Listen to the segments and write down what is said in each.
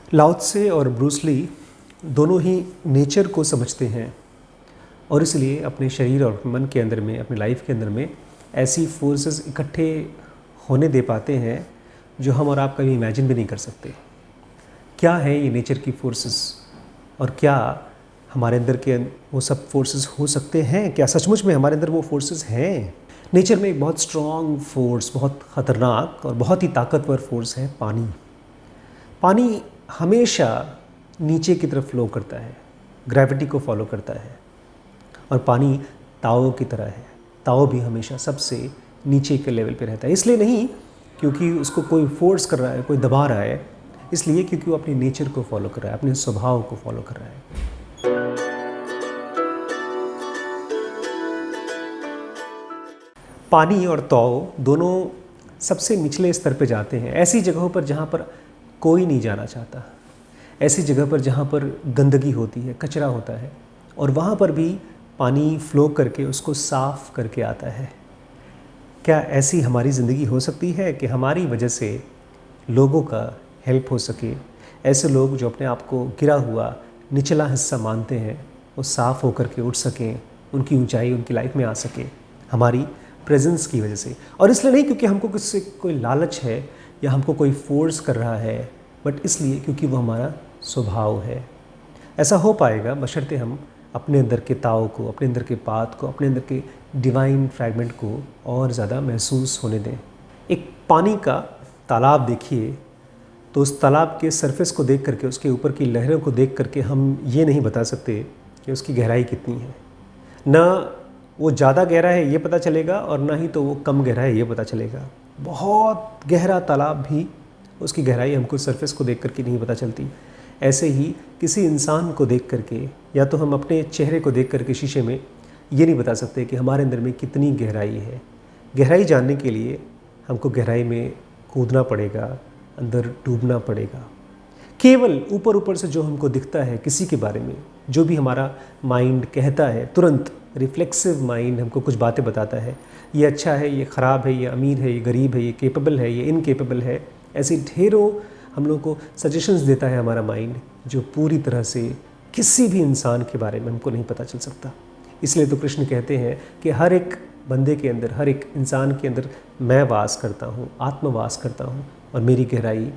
लाओ त्से और ब्रूस ली दोनों ही नेचर को समझते हैं और इसलिए अपने शरीर और मन के अंदर में, अपनी लाइफ के अंदर में ऐसी फोर्सेस इकट्ठे होने दे पाते हैं जो हम और आप कभी इमेजिन भी नहीं कर सकते। क्या है ये नेचर की फोर्सेस और क्या हमारे अंदर के वो सब फोर्सेस हो सकते हैं? क्या सचमुच में हमारे अंदर वो फोर्सेस हैं? नेचर में एक बहुत स्ट्रॉन्ग फोर्स, बहुत ख़तरनाक और बहुत ही ताकतवर फोर्स है पानी। पानी हमेशा नीचे की तरफ फ्लो करता है, ग्रेविटी को फॉलो करता है और पानी ताओ की तरह है। ताओ भी हमेशा सबसे नीचे के लेवल पे रहता है, इसलिए नहीं क्योंकि उसको कोई फोर्स कर रहा है, कोई दबा रहा है, इसलिए क्योंकि वो अपनी नेचर को फॉलो कर रहा है, अपने स्वभाव को फॉलो कर रहा है। पानी और ताओ दोनों सबसे निचले स्तर पे जाते हैं, ऐसी जगहों पर जहाँ पर कोई नहीं जाना चाहता, ऐसी जगह पर जहाँ पर गंदगी होती है, कचरा होता है, और वहाँ पर भी पानी फ्लो करके उसको साफ़ करके आता है। क्या ऐसी हमारी ज़िंदगी हो सकती है कि हमारी वजह से लोगों का हेल्प हो सके? ऐसे लोग जो अपने आप को गिरा हुआ निचला हिस्सा मानते हैं वो साफ़ होकर के उठ सकें, उनकी ऊंचाई उनकी लाइफ में आ सके हमारी प्रेजेंस की वजह से। और इसलिए नहीं क्योंकि हमको किसी कोई लालच है या हमको कोई फोर्स कर रहा है, बट इसलिए क्योंकि वो हमारा स्वभाव है। ऐसा हो पाएगा बशर्ते हम अपने अंदर के ताओ को, अपने अंदर के पात को, अपने अंदर के डिवाइन फ्रैगमेंट को और ज़्यादा महसूस होने दें। एक पानी का तालाब देखिए तो उस तालाब के सरफेस को देख करके, उसके ऊपर की लहरों को देख करके हम ये नहीं बता सकते कि उसकी गहराई कितनी है। ना वो ज़्यादा गहरा है ये पता चलेगा और ना ही तो वो कम गहरा है ये पता चलेगा। बहुत गहरा तालाब भी उसकी गहराई हमको सरफेस को देख करके नहीं पता चलती। ऐसे ही किसी इंसान को देख करके या तो हम अपने चेहरे को देख करके शीशे में ये नहीं बता सकते कि हमारे अंदर में कितनी गहराई है। गहराई जानने के लिए हमको गहराई में कूदना पड़ेगा, अंदर डूबना पड़ेगा। केवल ऊपर ऊपर से जो हमको दिखता है किसी के बारे में, जो भी हमारा माइंड कहता है, तुरंत रिफ्लेक्सिव माइंड हमको कुछ बातें बताता है, ये अच्छा है, ये ख़राब है, ये अमीर है, ये गरीब है, ये केपेबल है, ये इनकेपेबल है, ऐसी ढेरों हम लोग को सजेशंस देता है हमारा माइंड, जो पूरी तरह से किसी भी इंसान के बारे में हमको नहीं पता चल सकता। इसलिए तो कृष्ण कहते हैं कि हर एक बंदे के अंदर, हर एक इंसान के अंदर मैं वास करता हूँ, आत्मवास करता हूँ, और मेरी गहराई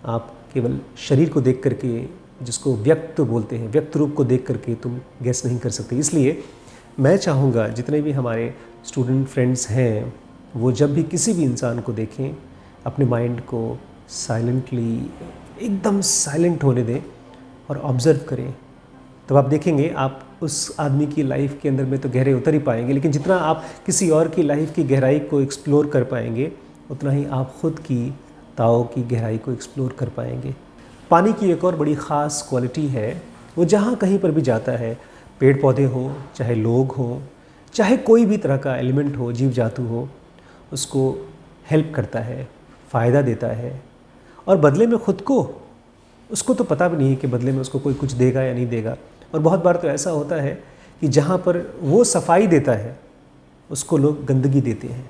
आप केवल शरीर को देख करके, जिसको व्यक्त बोलते हैं, व्यक्त रूप को देख करके तुम गेस नहीं कर सकते। इसलिए मैं चाहूँगा जितने भी हमारे स्टूडेंट फ्रेंड्स हैं वो जब भी किसी भी इंसान को देखें अपने माइंड को साइलेंटली, एकदम साइलेंट होने दें और ऑब्ज़र्व करें। तब आप देखेंगे आप उस आदमी की लाइफ के अंदर में तो गहरे उतर ही पाएंगे, लेकिन जितना आप किसी और की लाइफ की गहराई को एक्सप्लोर कर पाएंगे उतना ही आप ख़ुद की ताओ की गहराई को एक्सप्लोर कर पाएंगे। पानी की एक और बड़ी ख़ास क्वालिटी है, वो जहाँ कहीं पर भी जाता है, पेड़ पौधे हो, चाहे लोग हो, चाहे कोई भी तरह का एलिमेंट हो, जीव जातु हो, उसको हेल्प करता है, फ़ायदा देता है, और बदले में ख़ुद को, उसको तो पता भी नहीं है कि बदले में उसको कोई कुछ देगा या नहीं देगा। और बहुत बार तो ऐसा होता है कि जहाँ पर वो सफाई देता है उसको लोग गंदगी देते हैं,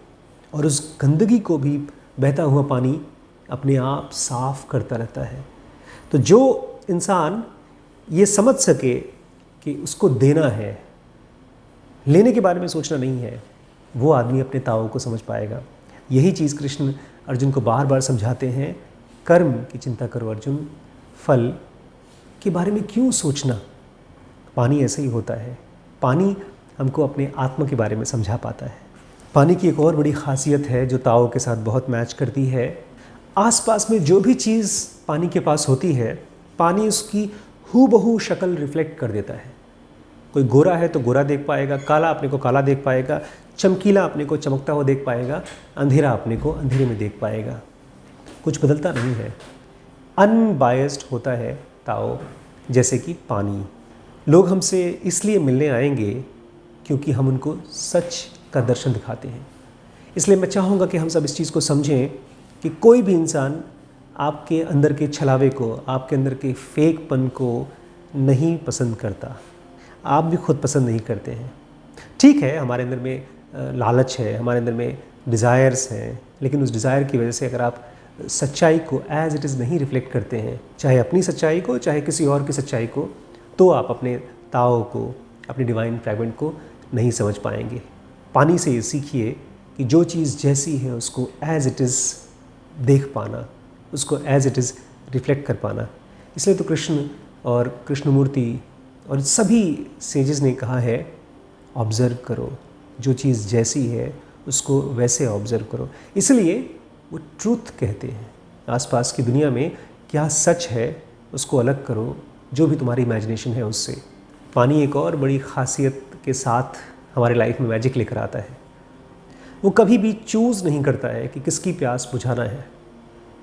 और उस गंदगी को भी बहता हुआ पानी अपने आप साफ़ करता रहता है। तो जो इंसान ये समझ सके कि उसको देना है, लेने के बारे में सोचना नहीं है, वो आदमी अपने ताओ को समझ पाएगा। यही चीज़ कृष्ण अर्जुन को बार बार समझाते हैं, कर्म की चिंता करो अर्जुन, फल के बारे में क्यों सोचना। पानी ऐसे ही होता है, पानी हमको अपने आत्मा के बारे में समझा पाता है। पानी की एक और बड़ी खासियत है जो ताओ के साथ बहुत मैच करती है, आसपास में जो भी चीज़ पानी के पास होती है, पानी उसकी हूबहू शक्ल रिफ्लेक्ट कर देता है। कोई गोरा है तो गोरा देख पाएगा, काला अपने को काला देख पाएगा, चमकीला अपने को चमकता हुआ देख पाएगा, अंधेरा अपने को अंधेरे में देख पाएगा। कुछ बदलता नहीं है, अनबायस्ड होता है ताओ, जैसे कि पानी। लोग हमसे इसलिए मिलने आएंगे क्योंकि हम उनको सच का दर्शन दिखाते हैं। इसलिए मैं चाहूँगा कि हम सब इस चीज़ को समझें कि कोई भी इंसान आपके अंदर के छलावे को, आपके अंदर के फेकपन को नहीं पसंद करता। आप भी खुद पसंद नहीं करते हैं। ठीक है, हमारे अंदर में लालच है, हमारे अंदर में डिज़ायर्स हैं, लेकिन उस डिज़ायर की वजह से अगर आप सच्चाई को एज इट इज़ नहीं रिफ्लेक्ट करते हैं, चाहे अपनी सच्चाई को चाहे किसी और की सच्चाई को, तो आप अपने ताओ को, अपने डिवाइन फ्रैगमेंट को नहीं समझ पाएंगे। पानी से ये सीखिए कि जो चीज़ जैसी है उसको एज इट इज़ देख पाना, उसको एज इट इज़ रिफ्लेक्ट कर पाना। इसलिए तो कृष्ण और कृष्णमूर्ति और सभी सेजेस ने कहा है ऑब्ज़र्व करो, जो चीज़ जैसी है उसको वैसे ऑब्ज़र्व करो। इसलिए वो ट्रूथ कहते हैं, आसपास की दुनिया में क्या सच है उसको अलग करो, जो भी तुम्हारी इमेजिनेशन है उससे। पानी एक और बड़ी ख़ासियत के साथ हमारे लाइफ में मैजिक लेकर आता है। वो कभी भी चूज़ नहीं करता है कि किसकी प्यास बुझाना है।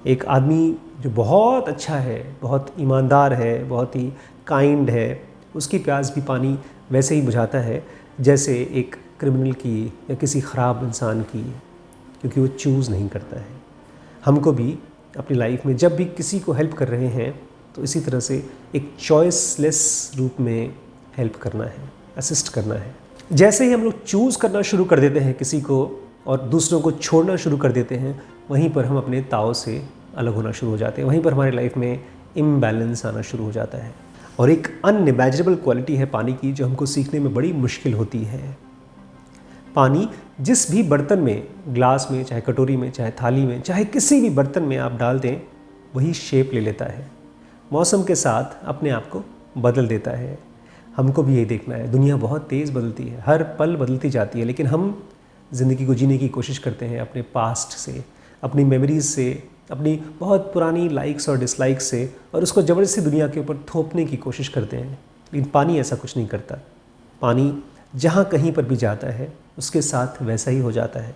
एक आदमी जो बहुत अच्छा है, बहुत ईमानदार है, बहुत ही काइंड है, उसकी प्यास भी पानी वैसे ही बुझाता है जैसे एक क्रिमिनल की या किसी ख़राब इंसान की, क्योंकि वो चूज़ नहीं करता है। हमको भी अपनी लाइफ में जब भी किसी को हेल्प कर रहे हैं तो इसी तरह से एक चॉइसलेस रूप में हेल्प करना है, असिस्ट करना है। जैसे ही हम लोग चूज़ करना शुरू कर देते हैं किसी को और दूसरों को छोड़ना शुरू कर देते हैं, वहीं पर हम अपने ताओ से अलग होना शुरू हो जाते हैं, वहीं पर हमारी लाइफ में इम्बैलेंस आना शुरू हो जाता है। और एक अनइमेजिनेबल क्वालिटी है पानी की जो हमको सीखने में बड़ी मुश्किल होती है। पानी जिस भी बर्तन में, ग्लास में, चाहे कटोरी में, चाहे थाली में, चाहे किसी भी बर्तन में आप डाल दें, वही शेप ले लेता है, मौसम के साथ अपने आप को बदल देता है। हमको भी यही देखना है, दुनिया बहुत तेज़ बदलती है, हर पल बदलती जाती है, लेकिन हम ज़िंदगी को जीने की कोशिश करते हैं अपने पास्ट से, अपनी मेमोरीज़ से, अपनी बहुत पुरानी लाइक्स और डिसलाइक्स से, और उसको ज़बरदस्ती दुनिया के ऊपर थोपने की कोशिश करते हैं। लेकिन पानी ऐसा कुछ नहीं करता। पानी जहाँ कहीं पर भी जाता है उसके साथ वैसा ही हो जाता है।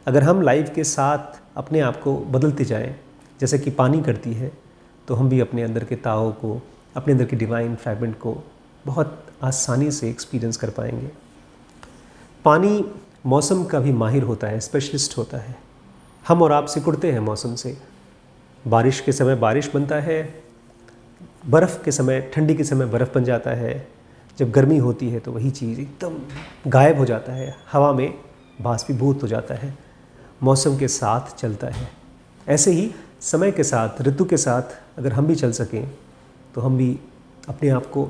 अगर हम लाइफ के साथ अपने आप को बदलते जाएं जैसे कि पानी करती है, तो हम भी अपने अंदर के ताओ को, अपने अंदर के डिवाइन फ्रैगमेंट को बहुत आसानी से एक्सपीरियंस कर पाएंगे। पानी मौसम का भी माहिर होता है, स्पेशलिस्ट होता है। हम और आप सिकुड़ते हैं मौसम से। बारिश के समय बारिश बनता है, बर्फ़ के समय, ठंडी के समय बर्फ़ बन जाता है, जब गर्मी होती है तो वही चीज़ एकदम गायब हो जाता है, हवा में बाष्पीभूत हो जाता है, मौसम के साथ चलता है। ऐसे ही समय के साथ, ऋतु के साथ अगर हम भी चल सकें तो हम भी अपने आप को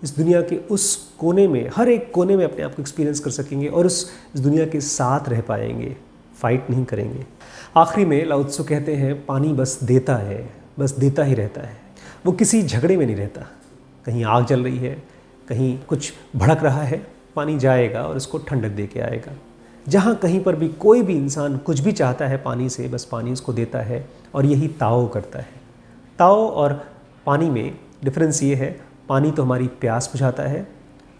इस दुनिया के उस कोने में, हर एक कोने में अपने आप को एक्सपीरियंस कर सकेंगे और इस दुनिया के साथ रह पाएंगे, फाइट नहीं करेंगे। आखिरी में लाओ त्सु कहते हैं पानी बस देता है, बस देता ही रहता है। वो किसी झगड़े में नहीं रहता। कहीं आग जल रही है, कहीं कुछ भड़क रहा है, पानी जाएगा और उसको ठंडक दे के आएगा। जहाँ कहीं पर भी कोई भी इंसान कुछ भी चाहता है पानी से, बस पानी उसको देता है, और यही ताओ करता है। ताओ और पानी में डिफरेंस ये है, पानी तो हमारी प्यास बुझाता है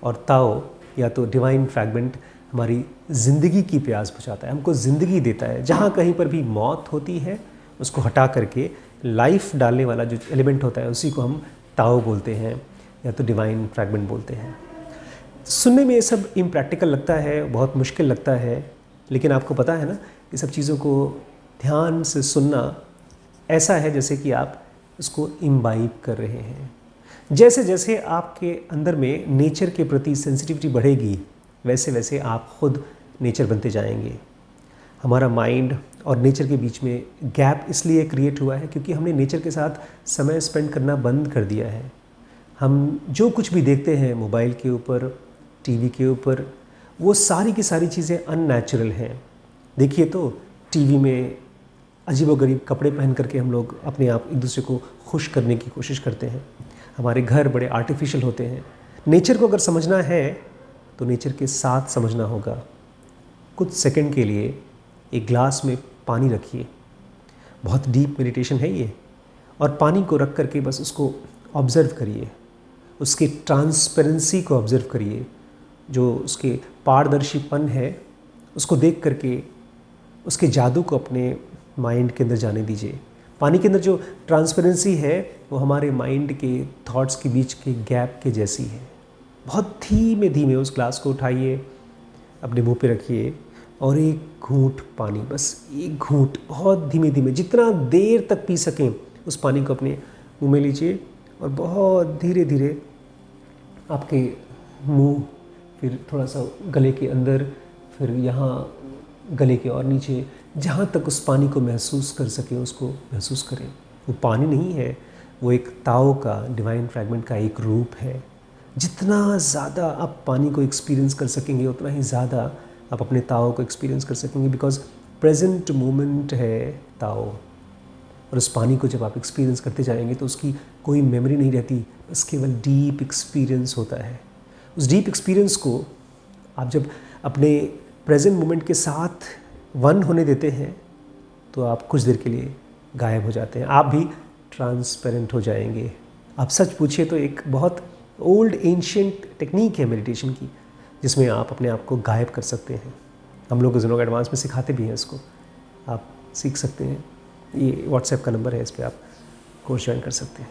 और ताओ या तो डिवाइन फ्रैगमेंट हमारी ज़िंदगी की प्यास बुझाता है, हमको ज़िंदगी देता है। जहाँ कहीं पर भी मौत होती है उसको हटा करके लाइफ डालने वाला जो एलिमेंट होता है उसी को हम ताओ बोलते हैं या तो डिवाइन फ्रैगमेंट बोलते हैं। सुनने में ये सब इम्प्रैक्टिकल लगता है, बहुत मुश्किल लगता है, लेकिन आपको पता है ना, ये सब चीज़ों को ध्यान से सुनना ऐसा है जैसे कि आप उसको इम्बाइब कर रहे हैं। जैसे जैसे आपके अंदर में नेचर के प्रति सेंसिटिविटी बढ़ेगी, वैसे वैसे आप खुद नेचर बनते जाएंगे। हमारा माइंड और नेचर के बीच में गैप इसलिए क्रिएट हुआ है क्योंकि हमने नेचर के साथ समय स्पेंड करना बंद कर दिया है। हम जो कुछ भी देखते हैं मोबाइल के ऊपर, टीवी के ऊपर, वो सारी की सारी चीज़ें अननेचुरल हैं। देखिए तो टीवी में अजीबोगरीब कपड़े पहन करके हम लोग अपने आप एक दूसरे को खुश करने की कोशिश करते हैं। हमारे घर बड़े आर्टिफिशियल होते हैं। नेचर को अगर समझना है तो नेचर के साथ समझना होगा। कुछ सेकंड के लिए एक ग्लास में पानी रखिए, बहुत डीप मेडिटेशन है ये, और पानी को रख करके बस उसको ऑब्ज़र्व करिए, उसकी ट्रांसपेरेंसी को ऑब्ज़र्व करिए, जो उसके पारदर्शीपन है उसको देख करके उसके जादू को अपने माइंड के अंदर जाने दीजिए। पानी के अंदर जो ट्रांसपेरेंसी है वो हमारे माइंड के थॉट्स के बीच के गैप के जैसी है। बहुत धीमे धीमे उस ग्लास को उठाइए, अपने मुंह पे रखिए और एक घूंट पानी, बस एक घूंट, बहुत धीमे धीमे, जितना देर तक पी सकें उस पानी को अपने मुंह में लीजिए और बहुत धीरे धीरे आपके मुंह, फिर थोड़ा सा गले के अंदर, फिर यहाँ गले के और नीचे, जहाँ तक उस पानी को महसूस कर सकें उसको महसूस करें। वो पानी नहीं है, वो एक ताओ का, डिवाइन फ्रैगमेंट का एक रूप है। जितना ज़्यादा आप पानी को एक्सपीरियंस कर सकेंगे उतना ही ज़्यादा आप अपने ताओ को एक्सपीरियंस कर सकेंगे, बिकॉज प्रेजेंट मोमेंट है ताओ। और उस पानी को जब आप एक्सपीरियंस करते जाएंगे तो उसकी कोई मेमोरी नहीं रहती, बस केवल डीप एक्सपीरियंस होता है। उस डीप एक्सपीरियंस को आप जब अपने प्रेजेंट मोमेंट के साथ वन होने देते हैं तो आप कुछ देर के लिए गायब हो जाते हैं, आप भी ट्रांसपेरेंट हो जाएंगे। आप सच पूछिए तो एक बहुत ओल्ड एंशिएंट टेक्निक है मेडिटेशन की, जिसमें आप अपने आप को गायब कर सकते हैं। हम लोग ज़ेनो एडवांस में सिखाते भी हैं इसको, आप सीख सकते हैं। ये व्हाट्सएप का नंबर है, इस पर आप कोर्स ज्वाइन कर सकते हैं।